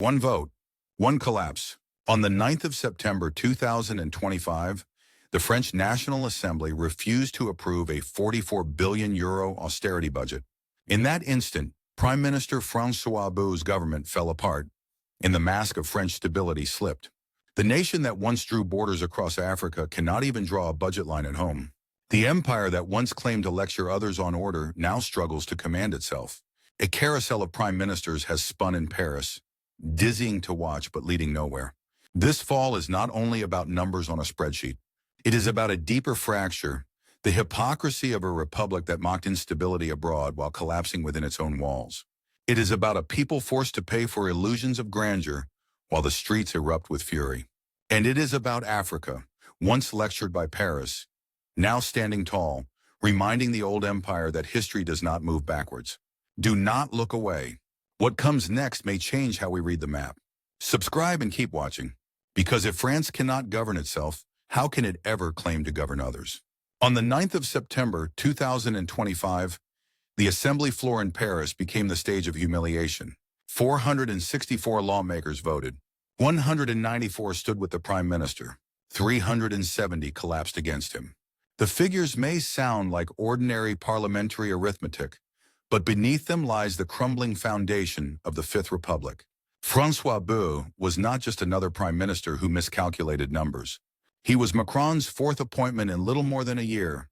One vote, one collapse. On the 9th of September 2025, the French National Assembly refused to approve a 44 billion euro austerity budget. In that instant, Prime Minister François Bou's government fell apart, and the mask of French stability slipped. The nation that once drew borders across Africa cannot even draw a budget line at home. The empire that once claimed to lecture others on order now struggles to command itself. A carousel of prime ministers has spun in Paris, dizzying to watch but leading nowhere. This fall is not only about numbers on a spreadsheet. It is about a deeper fracture, the hypocrisy of a republic that mocked instability abroad while collapsing within its own walls. It is about a people forced to pay for illusions of grandeur while the streets erupt with fury. And it is about Africa, once lectured by Paris, now standing tall, reminding the old empire that history does not move backwards. Do not look away. What comes next may change how we read the map. Subscribe and keep watching, because if France cannot govern itself, how can it ever claim to govern others? On the 9th of September 2025, the assembly floor in Paris became the stage of humiliation. 464 lawmakers voted. 194 stood with the prime minister. 370 collapsed against him. The figures may sound like ordinary parliamentary arithmetic, but beneath them lies the crumbling foundation of the Fifth Republic. François Bou was not just another prime minister who miscalculated numbers. He was Macron's fourth appointment in little more than a year,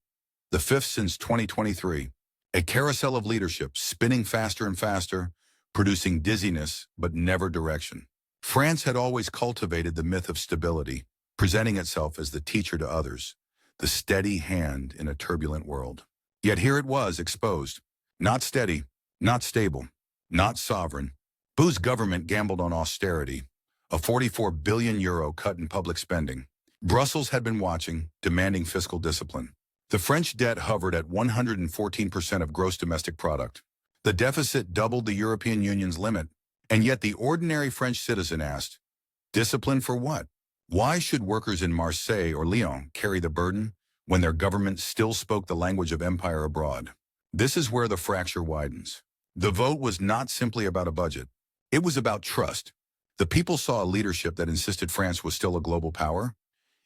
the fifth since 2023. A carousel of leadership, spinning faster and faster, producing dizziness but never direction. France had always cultivated the myth of stability, presenting itself as the teacher to others, the steady hand in a turbulent world. Yet here it was, exposed. Not steady, not stable, not sovereign. Bou's government gambled on austerity, a 44 billion euro cut in public spending. Brussels had been watching, demanding fiscal discipline. The French debt hovered at 114% of gross domestic product. The deficit doubled the European Union's limit, and yet the ordinary French citizen asked, discipline for what? Why should workers in Marseille or Lyon carry the burden when their government still spoke the language of empire abroad? This is where the fracture widens. The vote was not simply about a budget. It was about trust. The people saw a leadership that insisted France was still a global power,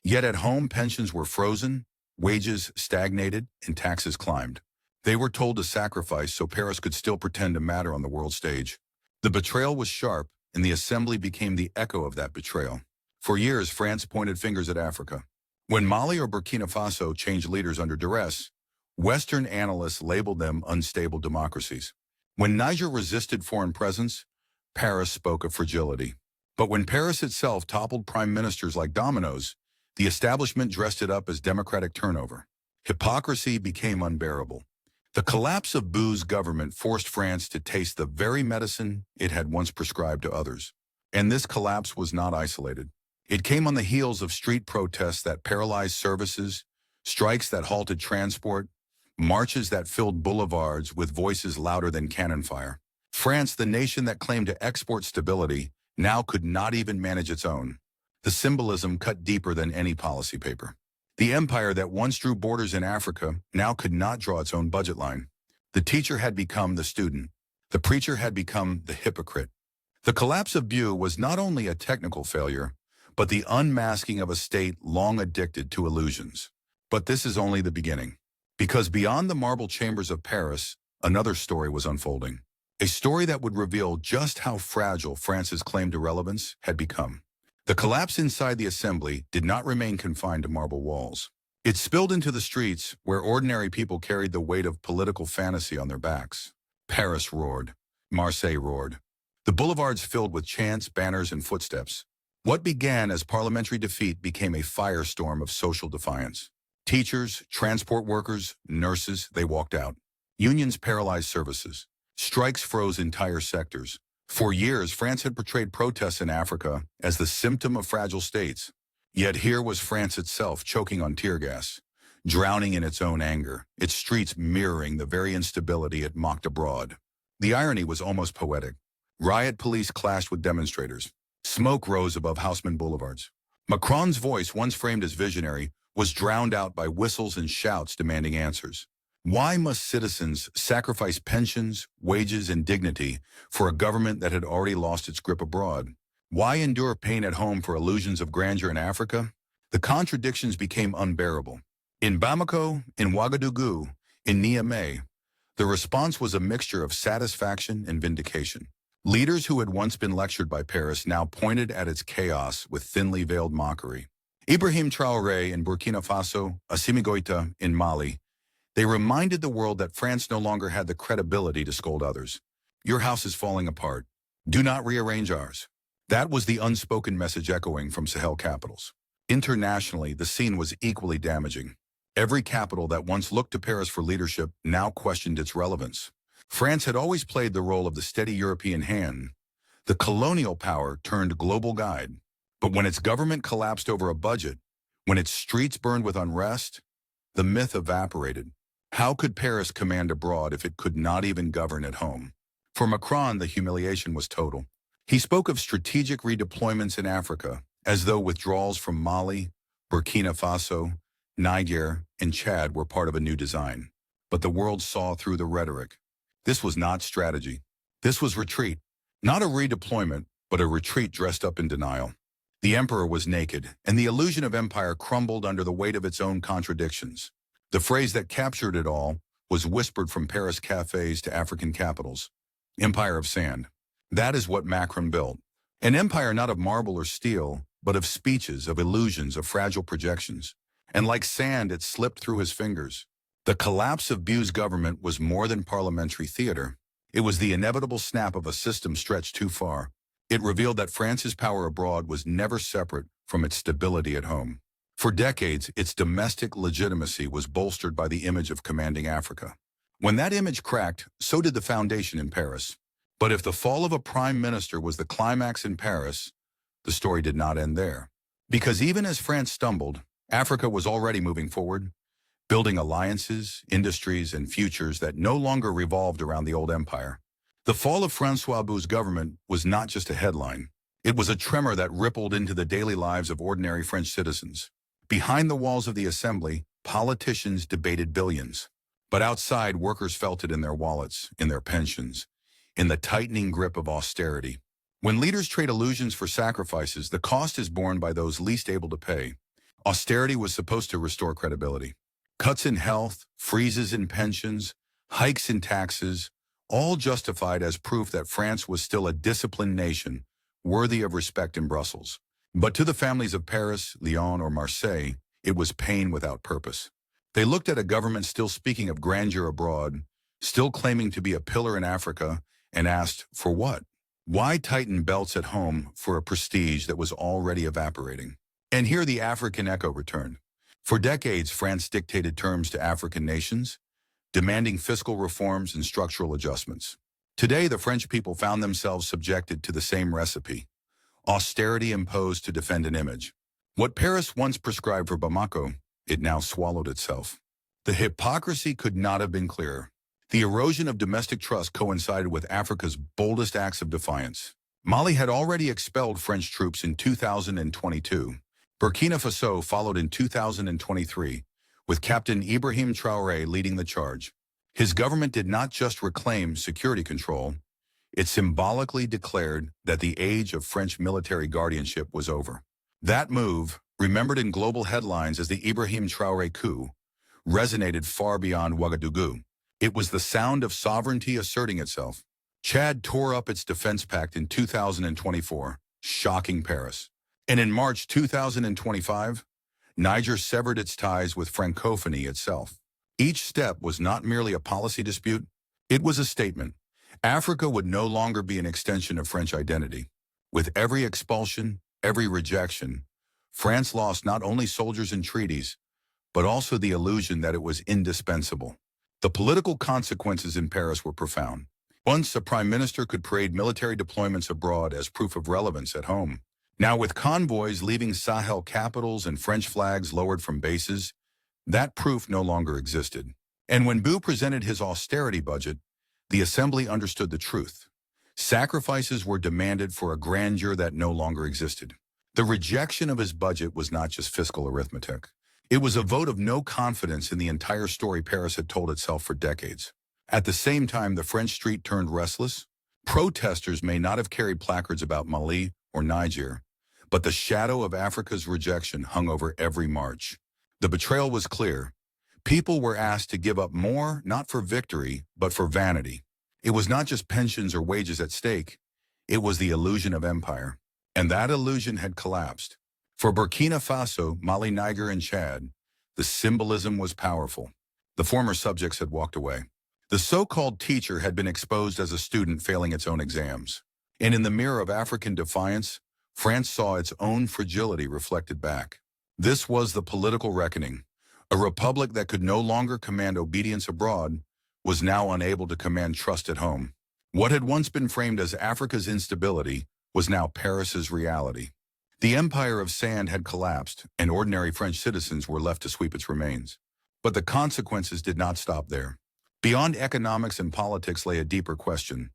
yet at home pensions were frozen, wages stagnated, and taxes climbed. They were told to sacrifice so Paris could still pretend to matter on the world stage. The betrayal was sharp, and the assembly became the echo of that betrayal. For years, France pointed fingers at Africa. When Mali or Burkina Faso changed leaders under duress, Western analysts labeled them unstable democracies. When Niger resisted foreign presence, Paris spoke of fragility. But when Paris itself toppled prime ministers like dominoes, the establishment dressed it up as democratic turnover. Hypocrisy became unbearable. The collapse of Bou's government forced France to taste the very medicine it had once prescribed to others. And this collapse was not isolated. It came on the heels of street protests that paralyzed services, strikes that halted transport, marches that filled boulevards with voices louder than cannon fire. France, the nation that claimed to export stability, now could not even manage its own. The symbolism cut deeper than any policy paper. The empire that once drew borders in Africa now could not draw its own budget line. The teacher had become the student. The preacher had become the hypocrite. The collapse of Bou was not only a technical failure, but the unmasking of a state long addicted to illusions. But this is only the beginning. Because beyond the marble chambers of Paris, another story was unfolding. A story that would reveal just how fragile France's claim to relevance had become. The collapse inside the assembly did not remain confined to marble walls. It spilled into the streets where ordinary people carried the weight of political fantasy on their backs. Paris roared. Marseille roared. The boulevards filled with chants, banners, and footsteps. What began as parliamentary defeat became a firestorm of social defiance. Teachers, transport workers, nurses, they walked out. Unions paralyzed services. Strikes froze entire sectors. For years, France had portrayed protests in Africa as the symptom of fragile states. Yet here was France itself choking on tear gas, drowning in its own anger, its streets mirroring the very instability it mocked abroad. The irony was almost poetic. Riot police clashed with demonstrators. Smoke rose above Haussmann boulevards. Macron's voice, once framed as visionary, was drowned out by whistles and shouts demanding answers. Why must citizens sacrifice pensions, wages, and dignity for a government that had already lost its grip abroad? Why endure pain at home for illusions of grandeur in Africa? The contradictions became unbearable. In Bamako, in Ouagadougou, in Niamey, the response was a mixture of satisfaction and vindication. Leaders who had once been lectured by Paris now pointed at its chaos with thinly veiled mockery. Ibrahim Traoré in Burkina Faso, Assimi Goïta in Mali, they reminded the world that France no longer had the credibility to scold others. Your house is falling apart. Do not rearrange ours. That was the unspoken message echoing from Sahel capitals. Internationally, the scene was equally damaging. Every capital that once looked to Paris for leadership now questioned its relevance. France had always played the role of the steady European hand. The colonial power turned global guide. But when its government collapsed over a budget, when its streets burned with unrest, the myth evaporated. How could Paris command abroad if it could not even govern at home? For Macron, the humiliation was total. He spoke of strategic redeployments in Africa, as though withdrawals from Mali, Burkina Faso, Niger, and Chad were part of a new design. But the world saw through the rhetoric. This was not strategy. This was retreat. Not a redeployment, but a retreat dressed up in denial. The emperor was naked, and the illusion of empire crumbled under the weight of its own contradictions. The phrase that captured it all was whispered from Paris cafes to African capitals. Empire of sand. That is what Macron built. An empire not of marble or steel, but of speeches, of illusions, of fragile projections. And like sand, it slipped through his fingers. The collapse of Bou's government was more than parliamentary theater. It was the inevitable snap of a system stretched too far. It revealed that France's power abroad was never separate from its stability at home. For decades, its domestic legitimacy was bolstered by the image of commanding Africa. When that image cracked, so did the foundation in Paris. But if the fall of a prime minister was the climax in Paris, the story did not end there. Because even as France stumbled, Africa was already moving forward, building alliances, industries, and futures that no longer revolved around the old empire. The fall of François Bou's government was not just a headline. It was a tremor that rippled into the daily lives of ordinary French citizens. Behind the walls of the assembly, politicians debated billions. But outside, workers felt it in their wallets, in their pensions, in the tightening grip of austerity. When leaders trade illusions for sacrifices, the cost is borne by those least able to pay. Austerity was supposed to restore credibility. Cuts in health, freezes in pensions, hikes in taxes, all justified as proof that France was still a disciplined nation, worthy of respect in Brussels. But to the families of Paris, Lyon, or Marseille, it was pain without purpose. They looked at a government still speaking of grandeur abroad, still claiming to be a pillar in Africa, and asked, for what? Why tighten belts at home for a prestige that was already evaporating? And here the African echo returned. For decades, France dictated terms to African nations, demanding fiscal reforms and structural adjustments. Today, the French people found themselves subjected to the same recipe. Austerity imposed to defend an image. What Paris once prescribed for Bamako, it now swallowed itself. The hypocrisy could not have been clearer. The erosion of domestic trust coincided with Africa's boldest acts of defiance. Mali had already expelled French troops in 2022. Burkina Faso followed in 2023, with Captain Ibrahim Traoré leading the charge. His government did not just reclaim security control, it symbolically declared that the age of French military guardianship was over. That move, remembered in global headlines as the Ibrahim Traoré Coup, resonated far beyond Ouagadougou. It was the sound of sovereignty asserting itself. Chad tore up its defense pact in 2024, shocking Paris. And in March 2025, Niger severed its ties with Francophonie itself. Each step was not merely a policy dispute, it was a statement. Africa would no longer be an extension of French identity. With every expulsion, every rejection, France lost not only soldiers and treaties, but also the illusion that it was indispensable. The political consequences in Paris were profound. Once, a prime minister could parade military deployments abroad as proof of relevance at home. Now, with convoys leaving Sahel capitals and French flags lowered from bases, that proof no longer existed. And when Bou presented his austerity budget, the assembly understood the truth. Sacrifices were demanded for a grandeur that no longer existed. The rejection of his budget was not just fiscal arithmetic. It was a vote of no confidence in the entire story Paris had told itself for decades. At the same time, the French street turned restless. Protesters may not have carried placards about Mali or Niger, but the shadow of Africa's rejection hung over every march. The betrayal was clear. People were asked to give up more, not for victory, but for vanity. It was not just pensions or wages at stake. It was the illusion of empire. And that illusion had collapsed. For Burkina Faso, Mali, Niger, and Chad, the symbolism was powerful. The former subjects had walked away. The so-called teacher had been exposed as a student failing its own exams. And in the mirror of African defiance, France saw its own fragility reflected back. This was the political reckoning. A republic that could no longer command obedience abroad was now unable to command trust at home. What had once been framed as Africa's instability was now Paris's reality. The empire of sand had collapsed, and ordinary French citizens were left to sweep its remains. But the consequences did not stop there. Beyond economics and politics lay a deeper question.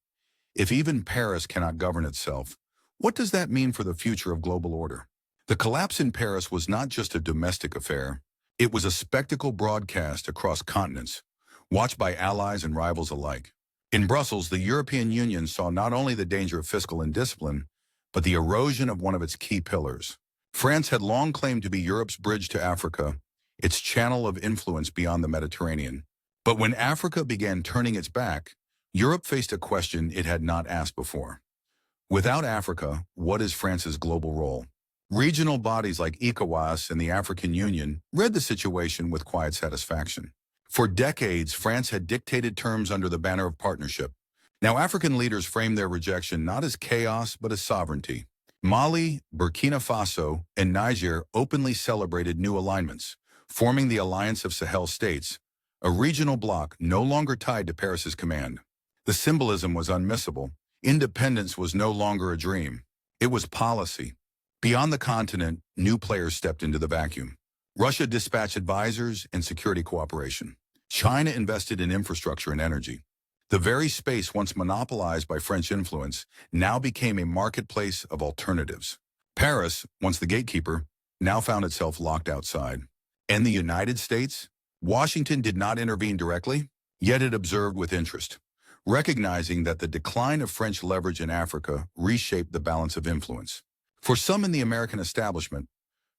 If even Paris cannot govern itself, what does that mean for the future of global order? The collapse in Paris was not just a domestic affair. It was a spectacle broadcast across continents, watched by allies and rivals alike. In Brussels, the European Union saw not only the danger of fiscal indiscipline, but the erosion of one of its key pillars. France had long claimed to be Europe's bridge to Africa, its channel of influence beyond the Mediterranean. But when Africa began turning its back, Europe faced a question it had not asked before. Without Africa, what is France's global role? Regional bodies like ECOWAS and the African Union read the situation with quiet satisfaction. For decades, France had dictated terms under the banner of partnership. Now African leaders framed their rejection not as chaos, but as sovereignty. Mali, Burkina Faso, and Niger openly celebrated new alignments, forming the Alliance of Sahel States, a regional bloc no longer tied to Paris's command. The symbolism was unmissable. Independence was no longer a dream. It was policy. Beyond the continent, new players stepped into the vacuum. Russia dispatched advisors and security cooperation. China invested in infrastructure and energy. The very space once monopolized by French influence now became a marketplace of alternatives. Paris, once the gatekeeper, now found itself locked outside. And the United States? Washington did not intervene directly, yet it observed with interest, recognizing that the decline of French leverage in Africa reshaped the balance of influence. For some in the American establishment,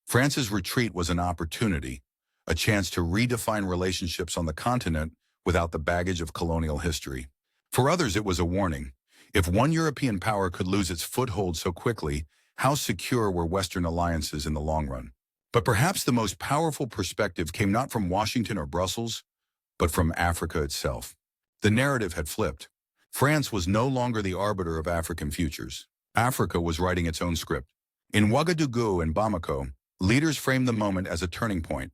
France's retreat was an opportunity, a chance to redefine relationships on the continent without the baggage of colonial history. For others, it was a warning. If one European power could lose its foothold so quickly, how secure were Western alliances in the long run? But perhaps the most powerful perspective came not from Washington or Brussels, but from Africa itself. The narrative had flipped. France was no longer the arbiter of African futures. Africa was writing its own script. In Ouagadougou and Bamako, leaders framed the moment as a turning point.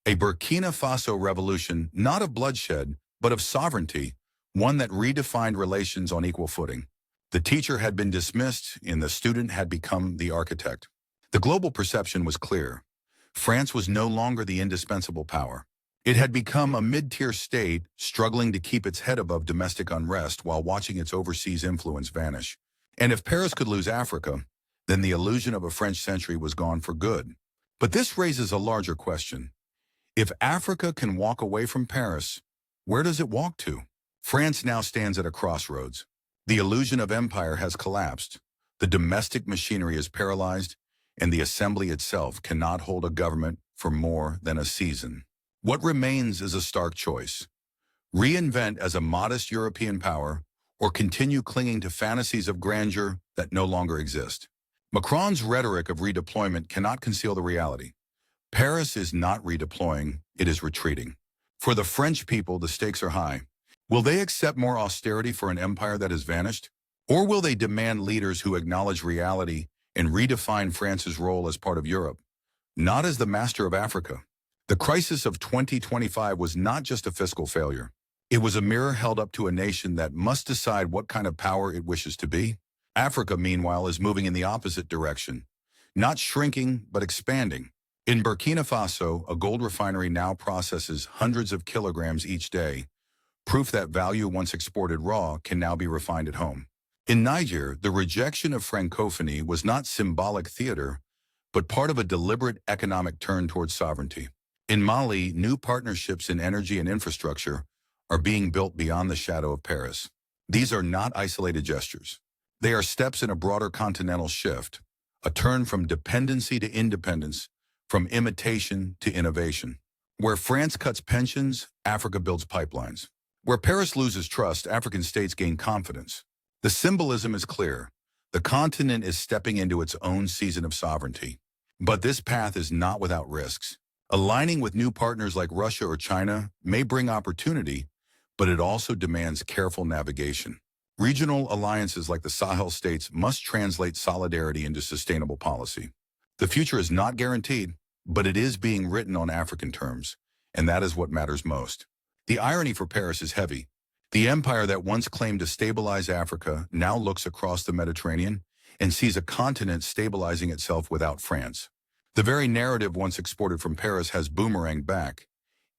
A Burkina Faso revolution, not of bloodshed, but of sovereignty, one that redefined relations on equal footing. The teacher had been dismissed, and the student had become the architect. The global perception was clear. France was no longer the indispensable power. It had become a mid-tier state, struggling to keep its head above domestic unrest while watching its overseas influence vanish. And if Paris could lose Africa, then the illusion of a French century was gone for good. But this raises a larger question. If Africa can walk away from Paris, where does it walk to? France now stands at a crossroads. The illusion of empire has collapsed. The domestic machinery is paralyzed, and the assembly itself cannot hold a government for more than a season. What remains is a stark choice. Reinvent as a modest European power, or continue clinging to fantasies of grandeur that no longer exist. Macron's rhetoric of redeployment cannot conceal the reality. Paris is not redeploying, it is retreating. For the French people, the stakes are high. Will they accept more austerity for an empire that has vanished? Or will they demand leaders who acknowledge reality and redefine France's role as part of Europe, not as the master of Africa? The crisis of 2025 was not just a fiscal failure. It was a mirror held up to a nation that must decide what kind of power it wishes to be. Africa, meanwhile, is moving in the opposite direction, not shrinking, but expanding. In Burkina Faso, a gold refinery now processes hundreds of kilograms each day, proof that value once exported raw can now be refined at home. In Niger, the rejection of Francophonie was not symbolic theater, but part of a deliberate economic turn towards sovereignty. In Mali, new partnerships in energy and infrastructure are being built beyond the shadow of Paris. These are not isolated gestures. They are steps in a broader continental shift, a turn from dependency to independence, from imitation to innovation. Where France cuts pensions, Africa builds pipelines. Where Paris loses trust, African states gain confidence. The symbolism is clear. The continent is stepping into its own season of sovereignty. But this path is not without risks. Aligning with new partners like Russia or China may bring opportunity, but it also demands careful navigation. Regional alliances like the Sahel states must translate solidarity into sustainable policy. The future is not guaranteed, but it is being written on African terms, and that is what matters most. The irony for Paris is heavy. The empire that once claimed to stabilize Africa now looks across the Mediterranean and sees a continent stabilizing itself without France. The very narrative once exported from Paris has boomeranged back.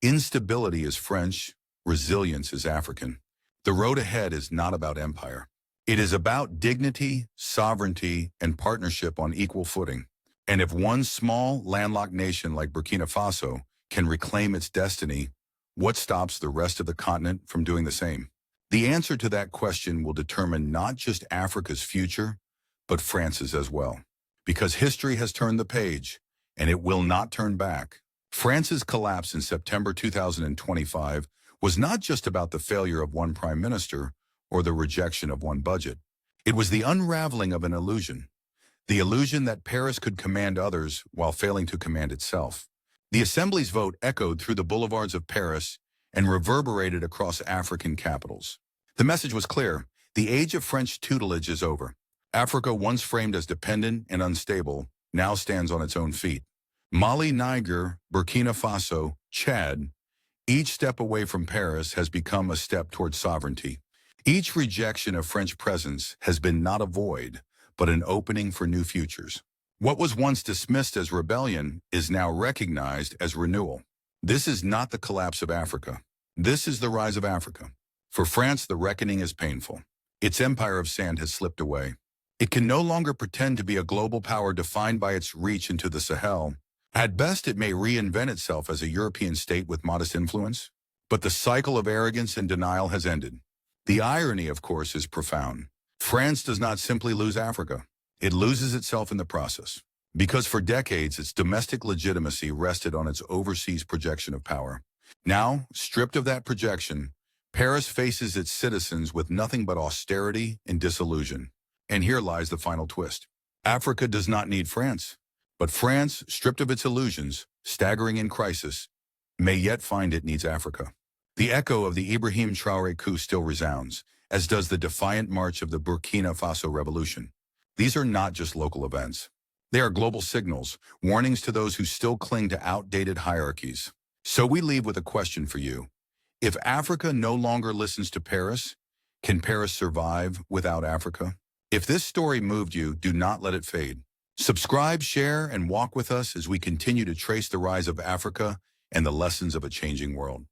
Instability is French, resilience is African. The road ahead is not about empire. It is about dignity, sovereignty, and partnership on equal footing. And if one small, landlocked nation like Burkina Faso can reclaim its destiny, what stops the rest of the continent from doing the same? The answer to that question will determine not just Africa's future, but France's as well. Because history has turned the page, and it will not turn back. France's collapse in September 2025 was not just about the failure of one prime minister or the rejection of one budget. It was the unraveling of an illusion. The illusion that Paris could command others while failing to command itself. The Assembly's vote echoed through the boulevards of Paris and reverberated across African capitals. The message was clear. The age of French tutelage is over. Africa, once framed as dependent and unstable, now stands on its own feet. Mali, Niger, Burkina Faso, Chad, each step away from Paris has become a step towards sovereignty. Each rejection of French presence has been not a void, but an opening for new futures. What was once dismissed as rebellion is now recognized as renewal. This is not the collapse of Africa. This is the rise of Africa. For France, the reckoning is painful. Its empire of sand has slipped away. It can no longer pretend to be a global power defined by its reach into the Sahel. At best, it may reinvent itself as a European state with modest influence. But the cycle of arrogance and denial has ended. The irony, of course, is profound. France does not simply lose Africa. It loses itself in the process. Because for decades, its domestic legitimacy rested on its overseas projection of power. Now, stripped of that projection, Paris faces its citizens with nothing but austerity and disillusion. And here lies the final twist. Africa does not need France, but France, stripped of its illusions, staggering in crisis, may yet find it needs Africa. The echo of the Ibrahim Traoré Coup still resounds, as does the defiant march of the Burkina Faso Revolution. These are not just local events. They are global signals, warnings to those who still cling to outdated hierarchies. So we leave with a question for you. If Africa no longer listens to Paris, can Paris survive without Africa? If this story moved you, do not let it fade. Subscribe, share, and walk with us as we continue to trace the rise of Africa and the lessons of a changing world.